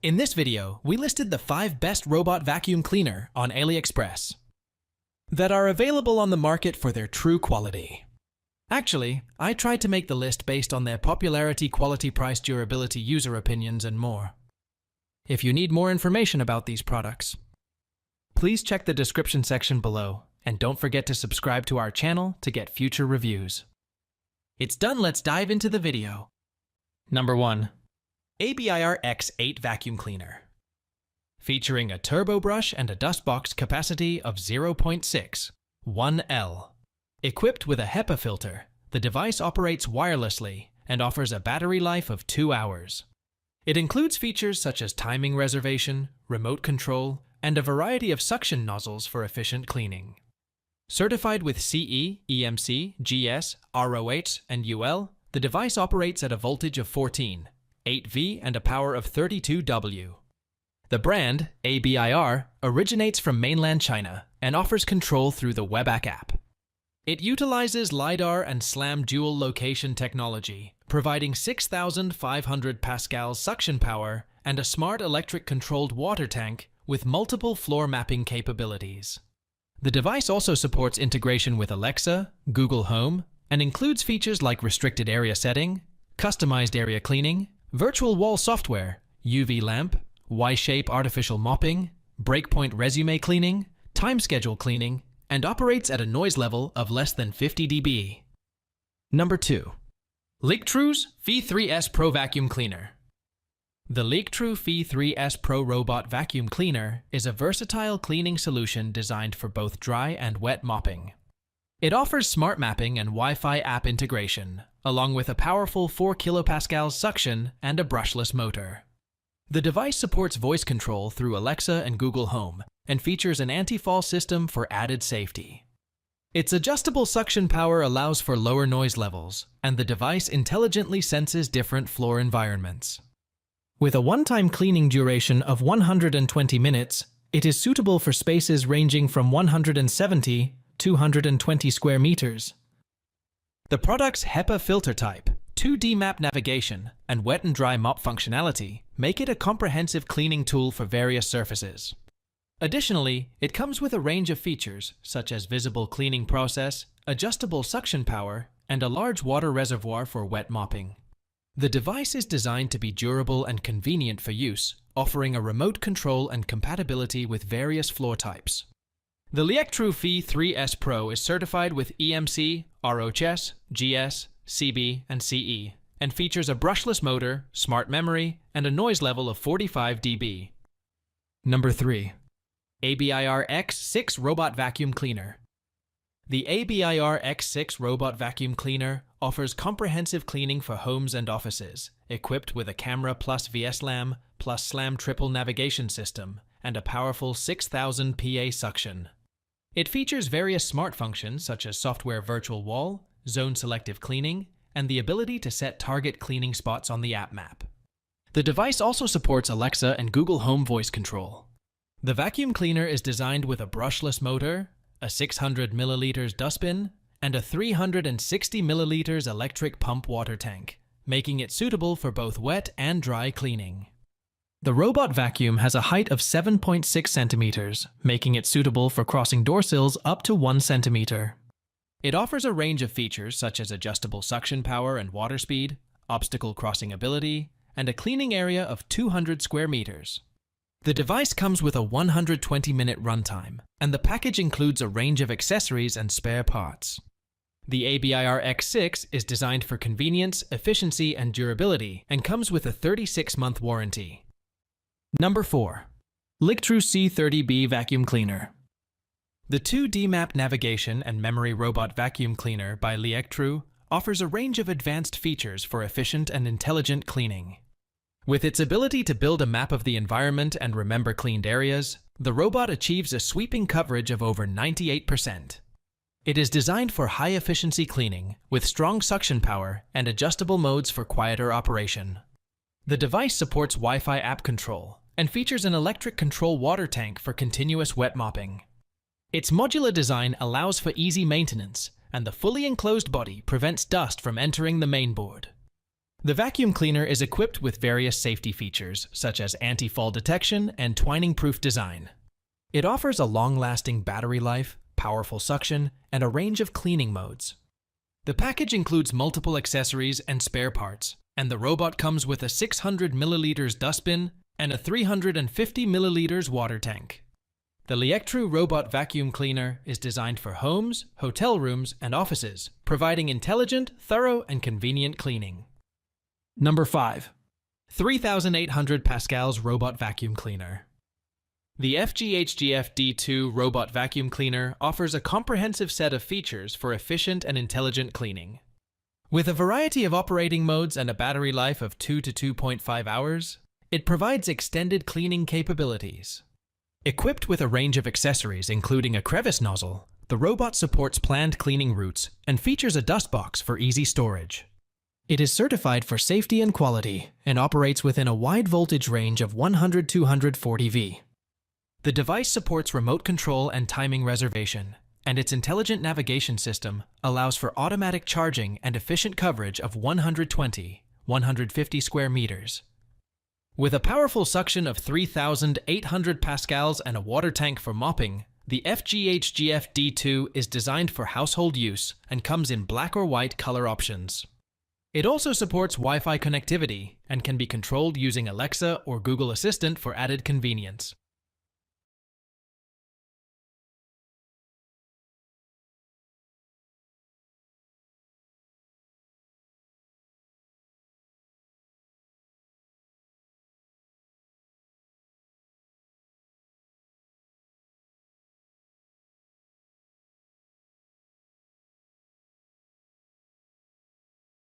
In this video, we listed the 5 best robot vacuum cleaner on Aliexpress that are available on the market for their true quality. Actually, I tried to make the list based on their popularity, quality, price, durability, user opinions, and more. If you need more information about these products, please check the description section below, and don't forget to subscribe to our channel to get future reviews. It's done, let's dive into the video. Number 1. ABIR X8 Vacuum Cleaner. Featuring a turbo brush and a dust box capacity of 0.6, 1L. Equipped with a HEPA filter, the device operates wirelessly and offers a battery life of 2 hours. It includes features such as timing reservation, remote control, and a variety of suction nozzles for efficient cleaning. Certified with CE, EMC, GS, ROH, and UL, the device operates at a voltage of 14, 8V, and a power of 32W. The brand, ABIR, originates from mainland China and offers control through the WebAC app. It utilizes LiDAR and SLAM dual location technology, providing 6,500 pascals suction power and a smart electric-controlled water tank with multiple floor mapping capabilities. The device also supports integration with Alexa, Google Home, and includes features like restricted area setting, customized area cleaning, virtual wall software, UV lamp, Y-shape artificial mopping, breakpoint resume cleaning, time schedule cleaning, and operates at a noise level of less than 50 dB. Number 2. LIECTROUX Phi3S Pro Vacuum Cleaner. The LIECTROUX Phi3S Pro Robot Vacuum Cleaner is a versatile cleaning solution designed for both dry and wet mopping. It offers smart mapping and Wi-Fi app integration, along with a powerful 4 kPa suction and a brushless motor. The device supports voice control through Alexa and Google Home and features an anti-fall system for added safety. Its adjustable suction power allows for lower noise levels, and the device intelligently senses different floor environments. With a one-time cleaning duration of 120 minutes, it is suitable for spaces ranging from 170 to 220 square meters. The product's HEPA filter type, 2D map navigation, and wet and dry mop functionality make it a comprehensive cleaning tool for various surfaces. Additionally, it comes with a range of features such as visible cleaning process, adjustable suction power, and a large water reservoir for wet mopping. The device is designed to be durable and convenient for use, offering a remote control and compatibility with various floor types. The LIECTROUX Phi3S Pro is certified with EMC, ROHS, GS, CB, and CE, and features a brushless motor, smart memory, and a noise level of 45 dB. Number 3. ABIR X6 Robot Vacuum Cleaner. The ABIR X6 Robot Vacuum Cleaner offers comprehensive cleaning for homes and offices, equipped with a camera plus VSLAM plus SLAM triple navigation system and a powerful 6,000 PA suction. It features various smart functions such as software virtual wall, zone selective cleaning, and the ability to set target cleaning spots on the app map. The device also supports Alexa and Google Home voice control. The vacuum cleaner is designed with a brushless motor, a 600 milliliters dustbin, and a 360 milliliters electric pump water tank, making it suitable for both wet and dry cleaning. The robot vacuum has a height of 7.6 centimeters, making it suitable for crossing door sills up to 1 centimeter. It offers a range of features such as adjustable suction power and water speed, obstacle crossing ability, and a cleaning area of 200 square meters. The device comes with a 120-minute runtime, and the package includes a range of accessories and spare parts. The ABIR X6 is designed for convenience, efficiency, and durability, and comes with a 36-month warranty. Number 4. LIECTROUX C30B Vacuum Cleaner. The 2D map navigation and memory robot vacuum cleaner by LIECTROUX offers a range of advanced features for efficient and intelligent cleaning. With its ability to build a map of the environment and remember cleaned areas, the robot achieves a sweeping coverage of over 98%. It is designed for high-efficiency cleaning, with strong suction power and adjustable modes for quieter operation. The device supports Wi-Fi app control and features an electric control water tank for continuous wet mopping. Its modular design allows for easy maintenance, and the fully enclosed body prevents dust from entering the mainboard. The vacuum cleaner is equipped with various safety features, such as anti-fall detection and twining-proof design. It offers a long-lasting battery life, powerful suction, and a range of cleaning modes. The package includes multiple accessories and spare parts, and the robot comes with a 600 milliliters dustbin and a 350 milliliters water tank. The LIECTROUX robot vacuum cleaner is designed for homes, hotel rooms, and offices, providing intelligent, thorough, and convenient cleaning. Number 5. 3,800 Pascals Robot Vacuum Cleaner. The FGHGF D2 robot vacuum cleaner offers a comprehensive set of features for efficient and intelligent cleaning. With a variety of operating modes and a battery life of 2 to 2.5 hours, it provides extended cleaning capabilities. Equipped with a range of accessories including a crevice nozzle, the robot supports planned cleaning routes and features a dust box for easy storage. It is certified for safety and quality and operates within a wide voltage range of 100–240 V. The device supports remote control and timing reservation, and its intelligent navigation system allows for automatic charging and efficient coverage of 120–150 square meters. With a powerful suction of 3,800 pascals and a water tank for mopping, the FGHGF D2 is designed for household use and comes in black or white color options. It also supports Wi-Fi connectivity and can be controlled using Alexa or Google Assistant for added convenience.